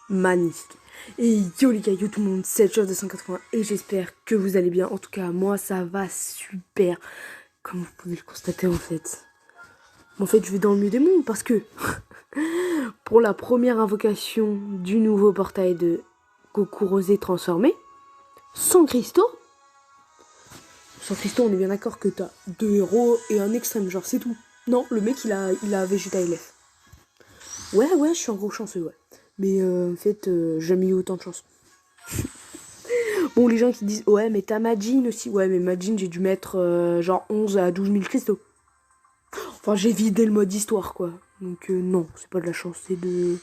Magnifique. Et yo les gars, yo tout le monde, c'est Joe 280 et j'espère que vous allez bien. En tout cas, moi ça va super. Comme vous pouvez le constater en fait. Je vais dans le milieu des mondes parce que pour la première invocation du nouveau portail de Goku Rosé transformé, sans cristaux, on est bien d'accord que t'as 2 héros et un extrême, genre c'est tout. Non, le mec il a Vegeta LF. Ouais, je suis un gros chanceux, ouais. Mais en fait, j'ai jamais eu autant de chance. Bon, les gens qui disent, ouais, mais t'as Majin aussi. Ouais, mais Majin, j'ai dû mettre genre 11 à 12 000 cristaux. Enfin, j'ai vidé le mode histoire, quoi. Donc, non, c'est pas de la chance, c'est de...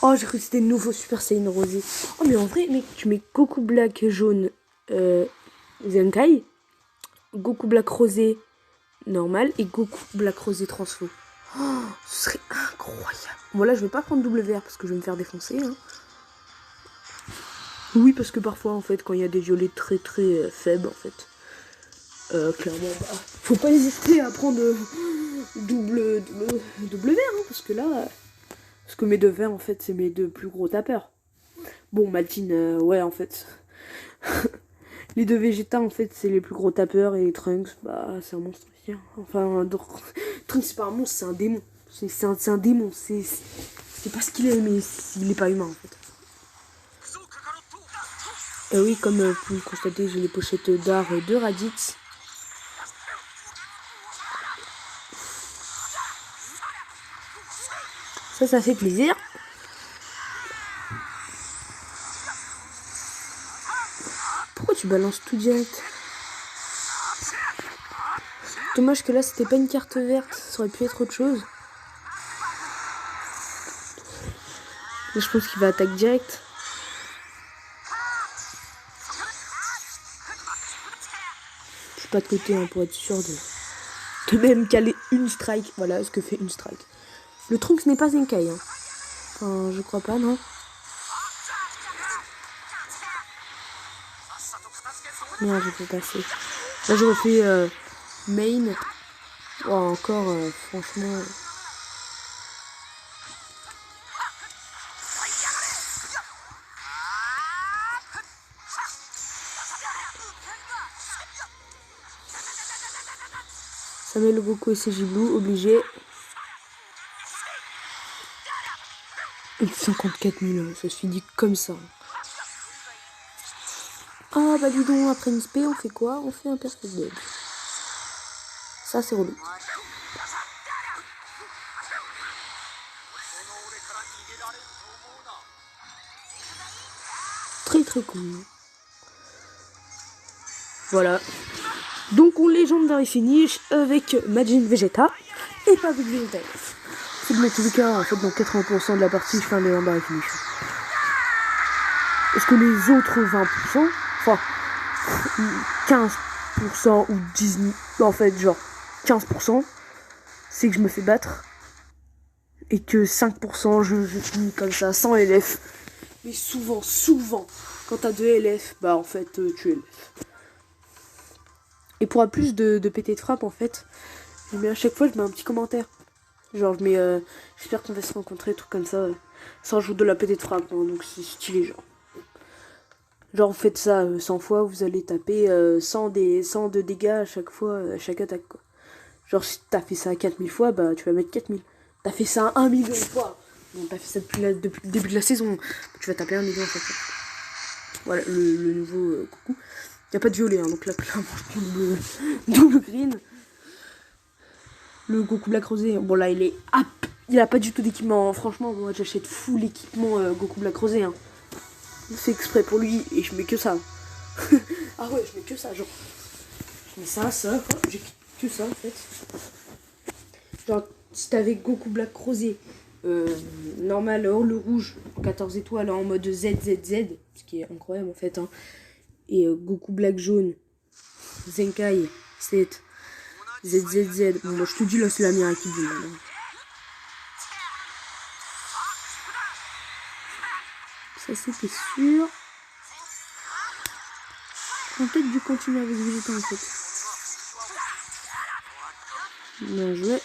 Oh, j'ai cru que c'était le nouveau Super Saiyan Rosé. Oh, mais en vrai, mec, tu mets Goku Black jaune Zenkai, Goku Black Rosé normal et Goku Black Rosé transfo. Oh, ce serait incroyable. Bon, là, je vais pas prendre WR parce que je vais me faire défoncer, hein. Oui, parce que parfois, en fait, quand il y a des violets très faibles, en fait, clairement, faut pas hésiter à prendre double vert, hein, parce que là, parce que mes 2 verts, en fait, c'est mes 2 plus gros tapeurs. Bon, Majin, ouais, en fait, les 2 Vegeta, en fait, c'est les plus gros tapeurs, et Trunks, c'est un monstre aussi, hein. Enfin, Trunks, c'est pas un monstre, c'est un démon. C'est un démon, c'est pas ce qu'il est, mais il est pas humain, en fait. Et oui, comme vous pouvez le constater, j'ai les pochettes d'art de Raditz. Ça fait plaisir. Pourquoi tu balances tout direct? Dommage que là, c'était pas une carte verte. Ça aurait pu être autre chose. Là, je pense qu'il va attaquer direct. Je suis pas de côté, hein, pour être sûr de même caler une strike. Voilà ce que fait une strike. Le Trunks n'est pas Zenkai, hein. Enfin, je crois pas, non. Merde, je peux passer. Là, j'aurais fait main. Oh, encore, franchement... Ça met le Goku et CJ Blue, obligé. Et 54 000, ça se finit comme ça. Ah bah dis donc, après une spé, on fait quoi? On fait un perfect dodge. Ça c'est relou. Très cool. Voilà. Donc on Legendary Finish avec Majin Vegeta et pas avec Vegeta. C'est dans tous les cas, en fait, dans 80% de la partie, je fais un Legendary Finish. Est-ce que les autres 20%, enfin 15% ou 19%, en fait genre 15%, c'est que je me fais battre. Et que 5% je finis comme ça, sans LF. Mais souvent, quand t'as 2 LF, en fait, tu LF. Et pour avoir plus de PT de frappe, en fait, je mets à chaque fois, je mets un petit commentaire. Genre, je mets, j'espère qu'on va se rencontrer, truc comme ça. Ça rajoute de la PT de frappe, hein, donc c'est stylé, genre. Genre, vous faites ça 100 fois, vous allez taper 100 de dégâts à chaque fois, à chaque attaque, quoi. Genre, si t'as fait ça 4000 fois, tu vas mettre 4000. T'as fait ça 1 million de fois. Bon, t'as fait ça depuis le début de la saison. Tu vas taper 1 million à chaque fois. Voilà, le nouveau coucou. Y a pas de violet, hein, donc là, clairement, je prends double green. Le Goku Black Rosé, bon là, il est up. Il a pas du tout d'équipement. Franchement, moi, j'achète full équipement Goku Black Rosé, hein. C'est exprès pour lui et je mets que ça. Ah ouais, je mets que ça, genre. Je mets ça, j'ai que ça, en fait. Genre, si t'avais Goku Black Rosé, normal, hors le rouge, 14 étoiles en mode ZZZ, ce qui est incroyable en fait, hein. Et Goku Black jaune, Zenkai, 7, ZZZ. Bon, moi je te dis là, c'est la meilleure équipe du monde. Ça c'était sûr. On peut-être dû continuer avec Vegeta en fait. Bien joué.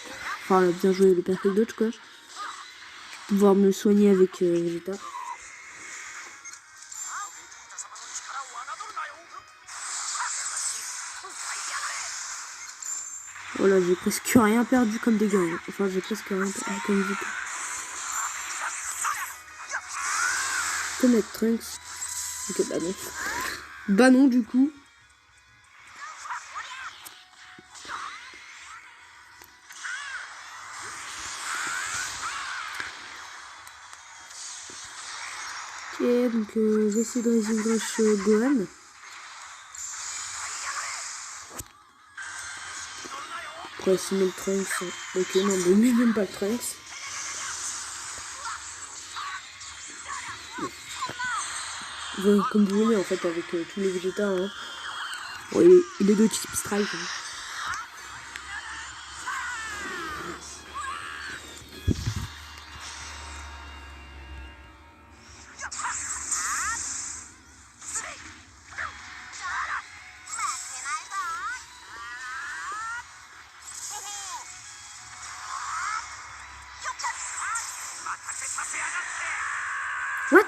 Enfin, bien joué le perfect dodge, quoi. Je vais pouvoir me soigner avec Vegeta. Voilà, j'ai presque rien perdu comme dégâts. Hein. Enfin, j'ai presque rien perdu comme vie. Je peux mettre Trunks. Ok, bah non. Bah non, du coup. Ok, donc je vais essayer de Rising Rush Gohan. Après, essayer le Trunks. Ok, non, mais même pas le Trunks. Comme vous voyez, en fait, avec tous les Vegeta. Hein. Bon, il est de type Strike. Hein. What?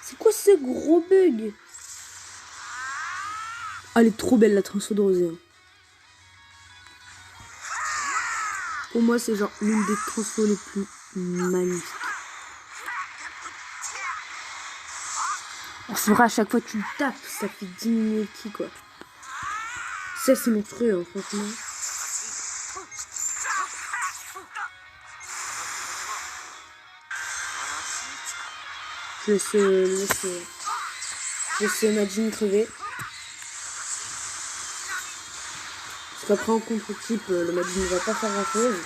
C'est quoi ce gros bug? Ah, elle est trop belle la transfo de Rosé. Hein. Pour moi, c'est genre l'une des transfos les plus magnifiques. C'est vrai, à chaque fois que tu le tapes, ça fait diminuer le ki, quoi. Ça, c'est monstrueux, hein, franchement. Je laisse Majin crever. Parce qu'après, en contre-type, le Majin ne va pas faire grand-chose.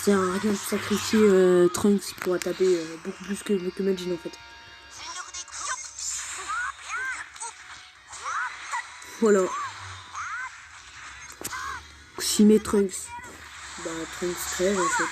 C'est un rien de sacrifier Trunks qui pourra taper beaucoup plus que Majin, en fait. Voilà. S'il met Trunks, bah Trunks crève en fait.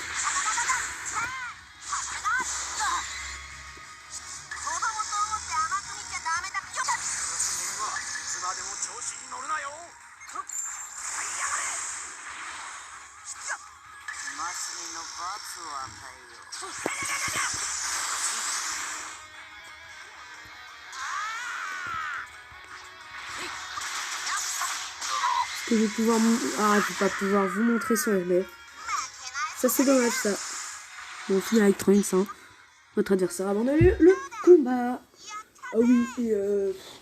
Que je vais pouvoir je vais pas pouvoir vous montrer son RB. Ça c'est dommage ça. Bon, on finit avec Trunks, hein. Votre adversaire abandonne le combat. Ah oui, et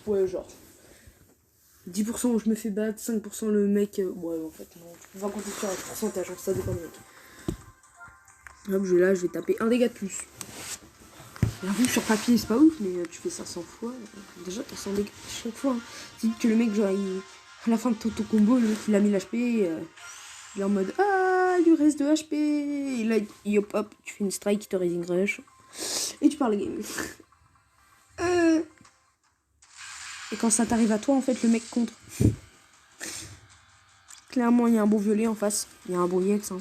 ouais, genre 10% où je me fais battre, 5% le mec. Ouais, en fait, non. On va compter sur un pourcentage, hein, ça dépend du mec. Hop, je vais taper un dégât de plus. Bien vu, sur papier, c'est pas ouf, mais tu fais ça 100 fois. Déjà, t'as 100 dégâts chaque fois. Hein. Dis que le mec, genre, à la fin de ton combo, le mec, il a mis l'HP. Il est en mode il lui reste 2 HP. Et là, hop, tu fais une strike, te Rising Rush. Et tu pars le game. Et quand ça t'arrive à toi, en fait, le mec contre. Clairement, il y a un beau violet en face. Il y a un beau EX. Hein.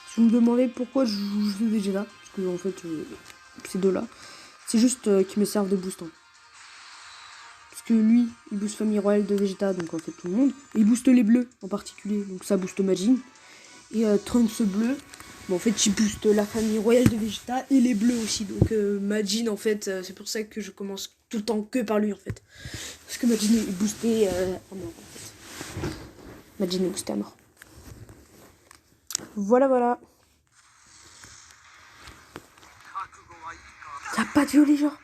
Si vous me demandez pourquoi je joue Vegeta, parce que en fait, ces deux-là, c'est juste qu'ils me servent de boost. Hein. Parce que lui, il booste famille royale de Vegeta, donc en fait tout le monde. Et il booste les bleus en particulier, donc ça booste Majin. Et Trunks bleu, bon, en fait, il booste la famille royale de Vegeta et les bleus aussi. Donc Majin, en fait, c'est pour ça que je commence tout le temps que par lui, en fait. Parce que Majin est boosté à mort, en fait. Majin est boosté à mort. Voilà. Y'a pas de violet, genre.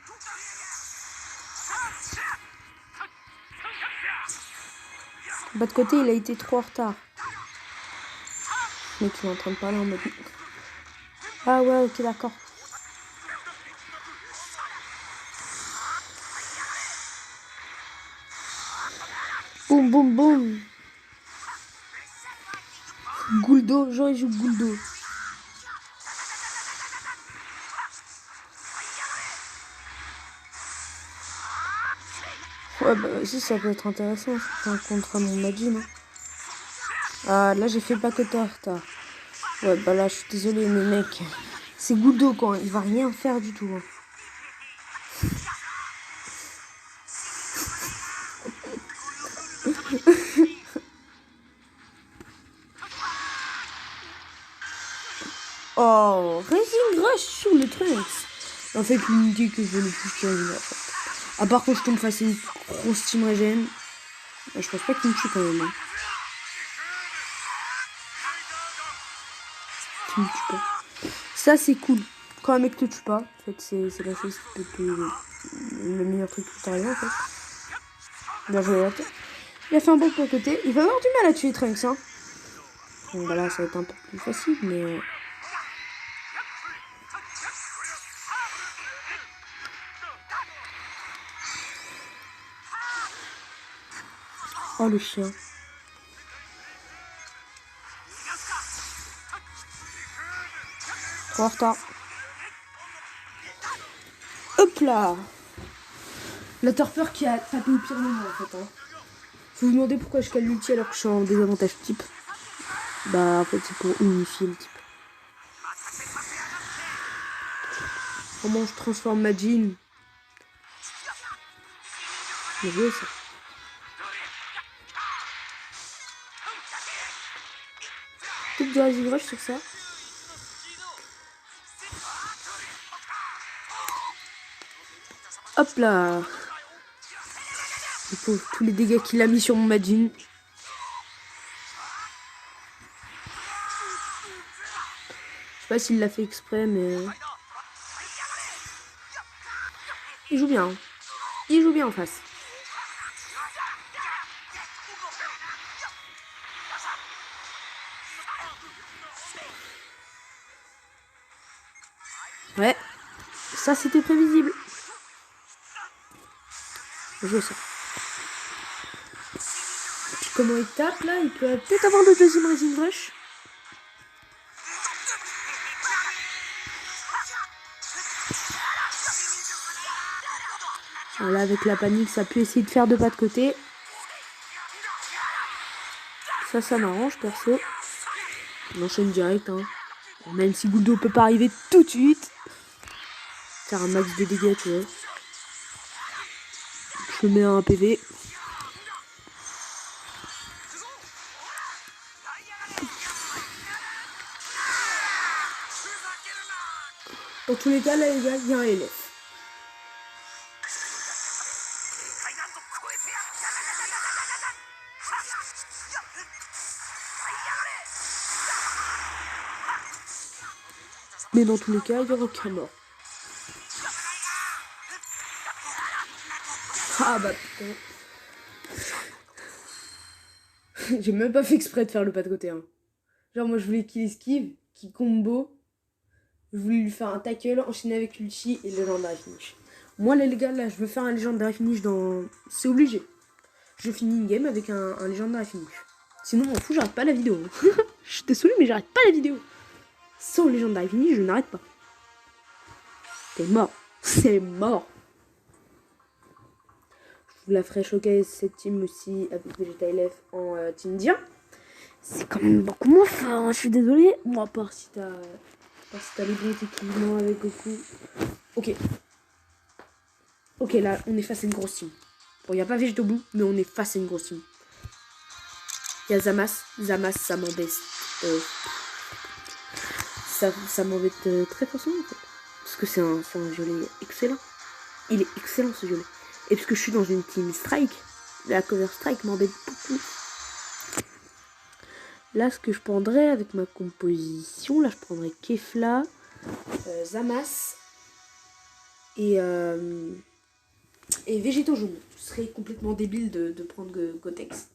Bas de côté, il a été trop en retard. Le mec, il est en train de parler en mode... Ah ouais, ok, d'accord. Boum, boum, boum. Gouldo, genre il joue Gouldo. Ouais, bah aussi, ça peut être intéressant contre mon Majin. Hein. Ah, là, j'ai fait pas que tard. Ouais, bah là, je suis désolée, mais mec, c'est Gouldo, quoi. Il va rien faire du tout. Hein. Oh, Racing Rush sur le Trunks. En fait, l'unité que je veux le plus tirer, en fait. À part quand je tombe face à une grosse team régène. Je pense pas qu'il me tue quand même. Hein. Qui me tue pas. Ça, c'est cool. Quand un mec te tue pas, en fait, c'est la chose qui peut te... le meilleur truc qui peut t'arriver, en fait. Bien joué, là. Il a fait un bon de côté. Il va avoir du mal à tuer Trunks, hein. Bon, bah là, ça va être un peu plus facile, mais... Oh, le chien. Trop en retard. Hop là. La torpeur qui a tapé au pire moment, en fait. Hein. Vous vous demandez pourquoi je cale l'ulti alors que je suis en désavantage type. Bah, en fait, c'est pour unifier le type. Comment je transforme ma jean? Bien joué, ça. Peut-être du Rising Rush sur ça. Hop là. Le pauvre, tous les dégâts qu'il a mis sur mon Majin. Je sais pas s'il l'a fait exprès, mais... Il joue bien. Hein. Il joue bien en face. Ouais. Ça, c'était prévisible. Je sais. Comment il tape là? Il peut peut-être avoir le deuxième Rising Rush. Voilà, avec la panique, ça peut essayer de faire deux pas de côté. Ça m'arrange, perso. On enchaîne direct, hein. Même si Guldo peut pas arriver tout de suite. Faire un max de dégâts, tu vois. Je mets un PV. Dans tous les cas, là, les gars, il y a un LF. Mais dans tous les cas, il n'y aura aucun mort. Ah bah putain. J'ai même pas fait exprès de faire le pas de côté. Hein. Genre moi je voulais qu'il esquive, qu'il combo. Je voulais lui faire un tackle, enchaîner avec l'ulti et le Legendary Finish. Moi les gars là je veux faire un Legendary Finish dans... C'est obligé. Je finis une game avec un Legendary Finish. Sinon m'en fous, j'arrête pas la vidéo. Je suis désolée mais j'arrête pas la vidéo. Sans Legendary Finish je n'arrête pas. T'es mort. C'est mort. Je vous la ferai choquer cette team aussi avec Vegeta LF en team Dia. C'est quand même beaucoup moins fort, hein, je suis désolée. Bon, à part si t'as les bons équipements avec Goku. Ok. Ok, là, on est face à une grosse team. Bon, il n'y a pas Vegeta au bout, mais on est face à une grosse team. Il y a Zamass. Zamass, ça m'embête. Ça m'embête très forcément, en fait. Parce que c'est un violet excellent. Il est excellent, ce violet. Et parce que je suis dans une team Strike, la cover Strike m'embête beaucoup. Là, ce que je prendrais avec ma composition, là, je prendrais Kefla, Zamass et Végéto jaune. Ce serait complètement débile de prendre Gotenks.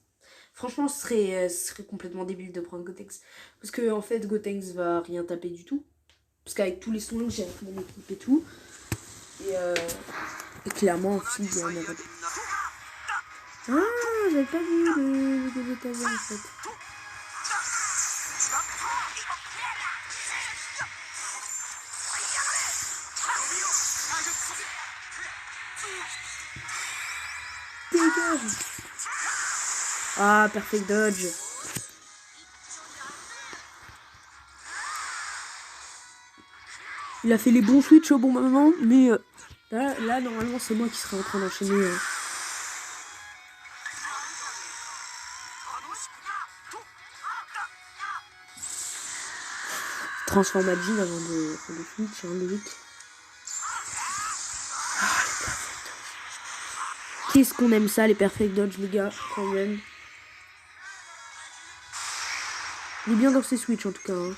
Franchement, ce serait complètement débile de prendre Gotenks. Parce que, en fait, Gotenks va rien taper du tout. Parce qu'avec tous les soins que j'ai avec mon équipe et tout. Et clairement, il y en a pas. Ah, j'avais pas vu le Vegeta en fait. Dégage. Ah, perfect dodge. Il a fait les bons switches au bon moment, mais là normalement, c'est moi qui serais en train d'enchaîner. transforme à Jean avant de switch, hein, logique. Qu'est-ce qu'on aime ça, les perfect dodge, les gars, quand même. Il est bien dans ses switch, en tout cas. Hein.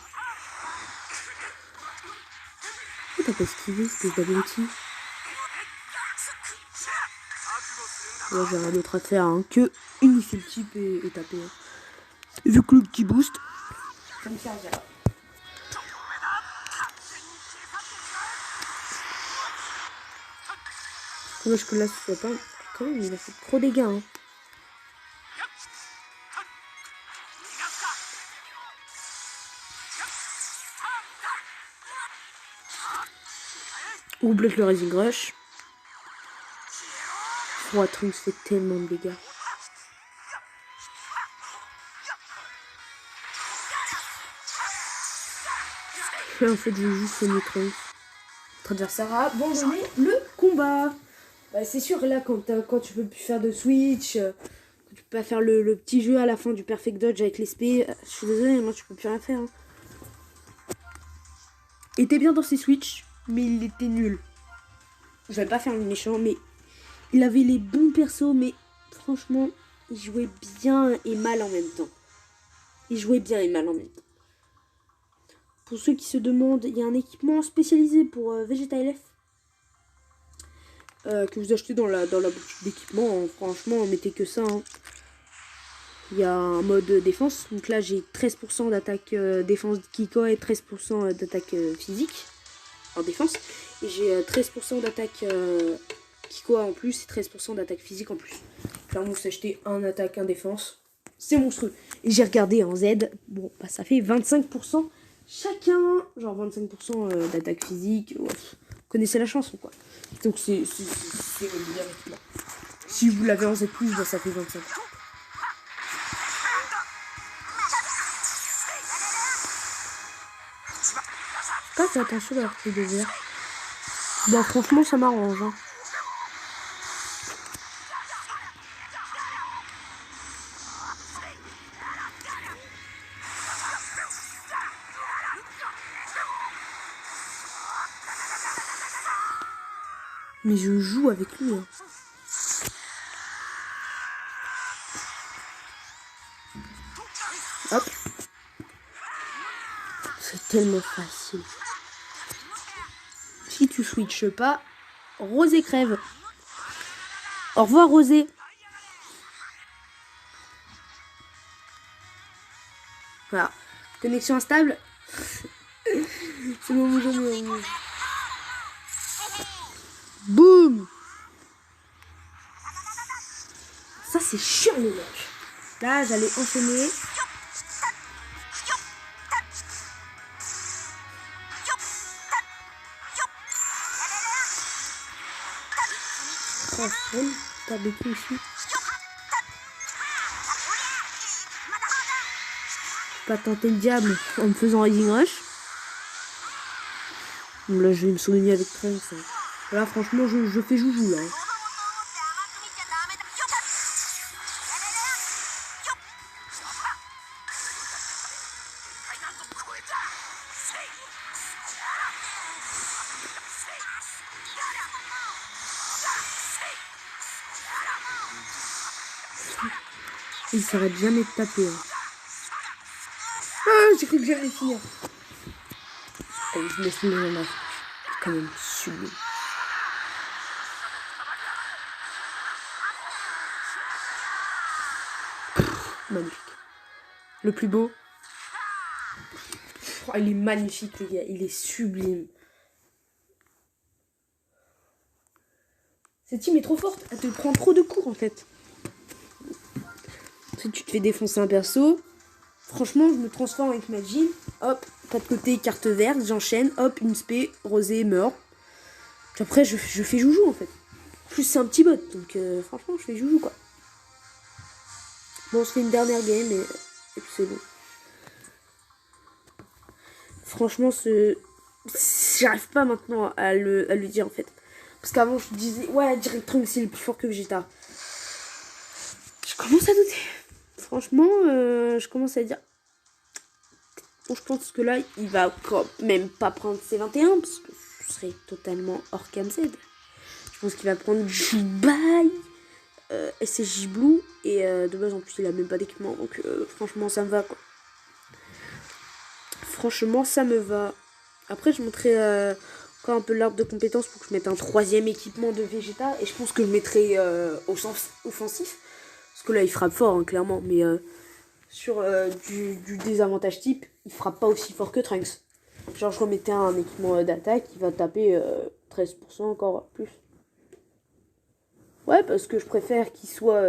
T'as pas esquivé, espèce d'abruti. Ouais, j'ai rien d'autre à faire hein, que unifier le type et taper. Hein. Et vu que le petit boost, ça me servira. Dommage que là, ce soit pas. Quand même, il a fait trop dégâts. Hein. On bloque le Rising Rush. Froid Trunks fait tellement de dégâts. Et en fait, je joue Sonic Trunks. Notre adversaire a abandonné le combat. Bah, c'est sûr, là, quand tu peux plus faire de switch, quand tu peux pas faire le petit jeu à la fin du Perfect Dodge avec les SP, je suis désolée, moi, tu peux plus rien faire. Hein. Il était bien dans ses switch, mais il était nul. Je vais pas faire le méchant, mais il avait les bons persos, mais franchement, il jouait bien et mal en même temps. Il jouait bien et mal en même temps. Pour ceux qui se demandent, il y a un équipement spécialisé pour Vegeta LF que vous achetez dans la boutique d'équipement. Hein. Franchement, mettez que ça. Hein. Il y a un mode défense. Donc là, j'ai 13% d'attaque défense Kiko et 13% d'attaque physique en défense. Et j'ai 13% d'attaque Kiko en plus et 13% d'attaque physique en plus. Là, vous achetez un attaque, un défense. C'est monstrueux. Et j'ai regardé en Z. Bon, bah, ça fait 25% chacun. Genre 25% d'attaque physique. Ouais. Vous connaissez la chanson, quoi. Donc, c'est bien. Si vous l'avez en Z+, bah, ça fait 25%. Pas fait attention à leur truc de verre. Bah franchement ça m'arrange. Hein. Mais je joue avec lui. Hein. Hop. C'est tellement facile. Si tu switches pas, Rosé crève. Au revoir Rosé. Voilà. Connexion instable. C'est le moment où j'en ai. Boum. Ça c'est chiant les mecs. Là j'allais enchaîner. Transforme. Pas de tout ici. Pas tenter le diable en me faisant Rising Rush. Donc là je vais me souvenir avec Trunks. Hein. Là franchement je fais joujou là. Hein. Il s'arrête jamais de taper. Hein. Ah, j'ai cru que j'allais finir. Allez, je me suis mis en main. C'est quand même sublime. Magnifique. Le plus beau. Oh, il est magnifique, les gars. Il est sublime. Cette team est trop forte. Elle te prend trop de coups, en fait. Ensuite, tu te fais défoncer un perso. Franchement, je me transforme avec ma Jean. Hop, pas de côté, carte verte. J'enchaîne. Hop, une spé. Rosé meurt. Puis après, je fais joujou, en fait. En plus, c'est un petit bot. Donc, franchement, je fais joujou, quoi. Bon, on se fait une dernière game et puis c'est bon. Franchement, j'arrive pas maintenant à le dire, en fait. Parce qu'avant, je disais, ouais, Direct Trunks, c'est le plus fort que Vegeta. Je commence à douter. Franchement, je commence à dire, Bon, je pense que là, il va quand même pas prendre C21 parce que ce serait totalement hors KMZ. Je pense qu'il va prendre Jubai, SSJ Blue et de base en plus il a même pas d'équipement donc franchement ça me va quoi. Franchement ça me va. Après je montrerai encore un peu l'arbre de compétences pour que je mette un 3ème équipement de Vegeta et je pense que je mettrai au sens offensif parce que là il frappe fort hein, clairement mais sur du désavantage type il frappe pas aussi fort que Trunks. Genre je remettais un équipement d'attaque qui va taper 13% encore plus. Ouais, parce que je préfère qu'il soit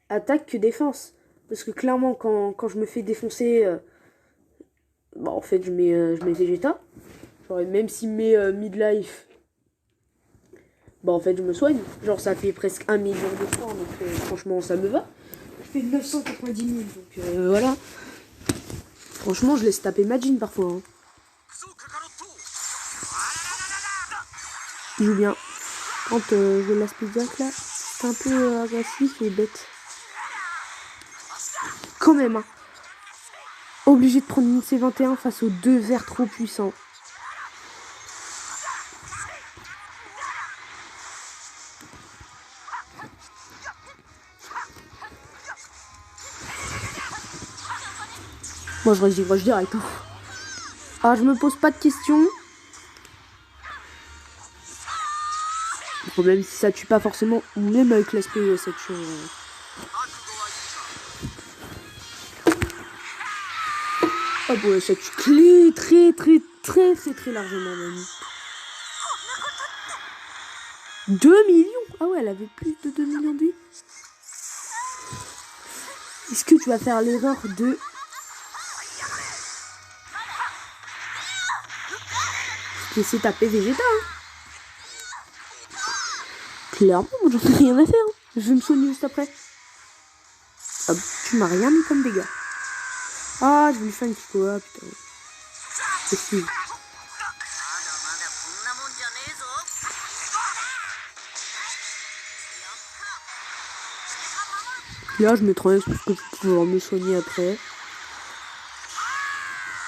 attaque que défense. Parce que clairement, quand je me fais défoncer, bah en fait, je mets Vegeta. Genre, même s'il met midlife, bah en fait, je me soigne. Genre, ça fait presque 1 million de points, donc franchement, ça me va. Je fais 990 000, donc voilà. Franchement, je laisse taper Majin parfois. Hein. Il joue bien. Quand je l'aspect direct là, c'est un peu agressif et bête. Quand même, hein. Obligé de prendre une C21 face aux 2 verts trop puissants. Moi je reste direct. Hein. Ah, je me pose pas de questions. Bon, même si ça tue pas forcément, même avec l'aspect ça tue. Ah bon, ça tue très largement même. 2 millions. Ah ouais, elle avait plus de 2 millions de vie. Est-ce que tu vas faire l'erreur de laisser taper Vegeta hein. Clairement, moi j'en ai rien à faire. Hein. Je vais me soigner juste après. Ah, tu m'as rien mis comme dégâts. Ah, je vais lui faire une Kiko, ah putain. Excuse. Là, je mettrai parce que je vais pouvoir me soigner après.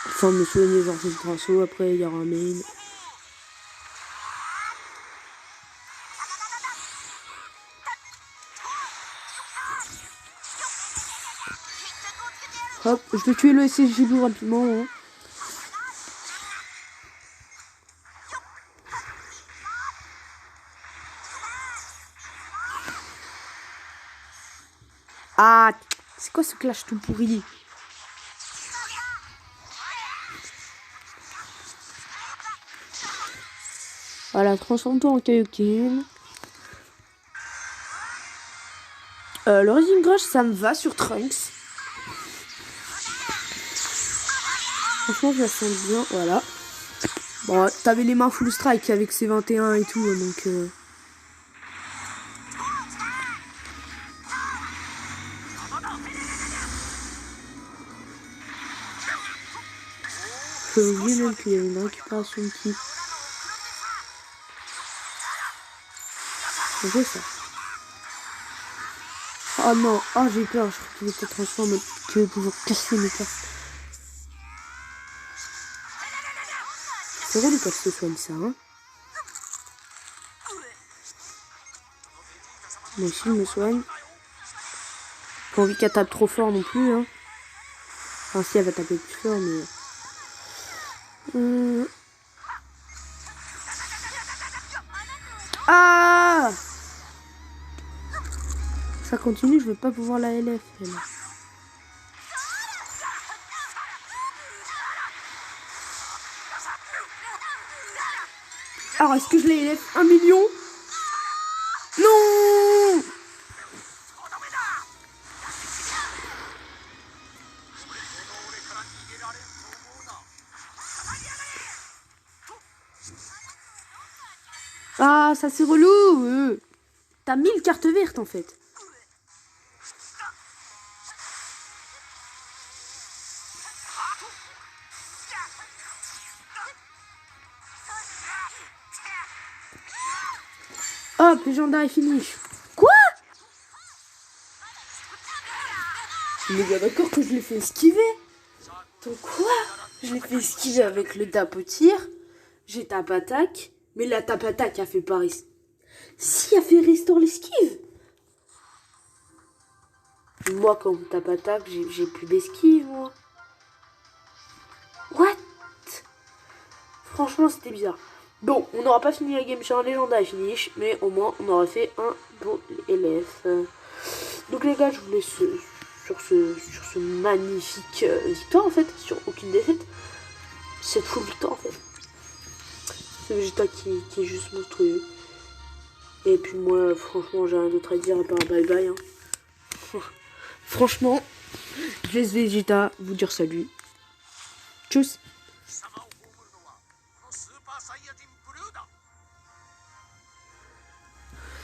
Enfin, me soigner, genre, j'ai le traceau. Après, il y aura un main. Hop, je vais tuer le SSJ Blue rapidement. Hein. Ah, c'est quoi ce clash tout pourri? Voilà, transforme-toi en Kaioken. Le Rising Rush, ça me va sur Trunks. Franchement, je la sens bien, voilà. Bon, t'avais les mains full strike avec ses 21 et tout, donc... J'ai oublié même qu'il y avait une récupération de ki. C'est ça. Oh non, oh j'ai peur, je crois qu'il était transformé, qu'il va pouvoir casser mes cartes. C'est vrai les casses se soignent ça, hein. Moi aussi je me soigne. Pas envie qu'elle tape trop fort non plus, hein. Enfin si elle va taper plus fort, mais... Ah! Ça continue, je vais pas pouvoir la LF. Elle. Alors, est-ce que je l'ai LF 1 million? Non! Ah, ça c'est relou! T'as 1000 cartes vertes en fait. Hop, légendaire finish. Quoi? On est bien d'accord que je l'ai fait esquiver. Donc quoi? Je l'ai fait esquiver avec le tap au tir. J'ai tap attaque. Mais la tap attaque a fait pas Si, a fait restore l'esquive. Moi, quand on tape attaque, j'ai plus d'esquive, moi. What? Franchement, c'était bizarre. Bon, on n'aura pas fini la game sur un légendaire finish, mais au moins, on aura fait un beau LF. Donc les gars, je vous laisse sur ce magnifique victoire, en fait, sur aucune défaite. Cette full victoire, en fait. Ce Vegeta qui est juste monstrueux. Et puis moi, franchement, j'ai rien d'autre à dire à part bye bye. Hein. Franchement, je laisse Vegeta vous dire salut. Tchuss.